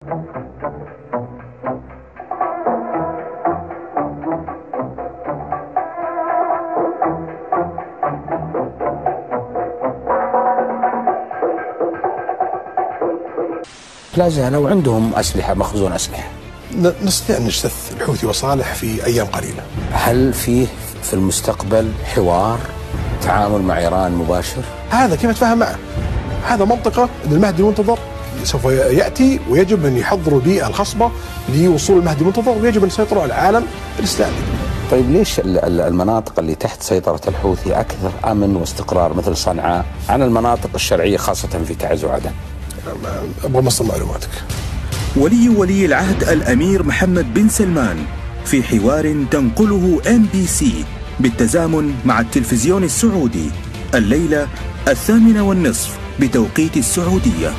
لا زالوا عندهم أسلحة، مخزون أسلحة. نستطيع أن نجتث الحوثي وصالح في أيام قليلة. هل فيه في المستقبل حوار، تعامل مع إيران مباشر؟ هذا كيف نتفاهم معه؟ هذا منطقة أن المهدي المنتظر سوف يأتي، ويجب أن يحضروا البيئة الخصبة لوصول المهدي المنتظر، ويجب أن يسيطروا على العالم الإسلامي. طيب ليش المناطق اللي تحت سيطرة الحوثي أكثر أمن واستقرار مثل صنعاء عن المناطق الشرعية خاصة في تعز وعدن؟ أبغى مصدر معلوماتك. ولي العهد الأمير محمد بن سلمان في حوار تنقله MBC بالتزامن مع التلفزيون السعودي الليلة 20:30 بتوقيت السعودية.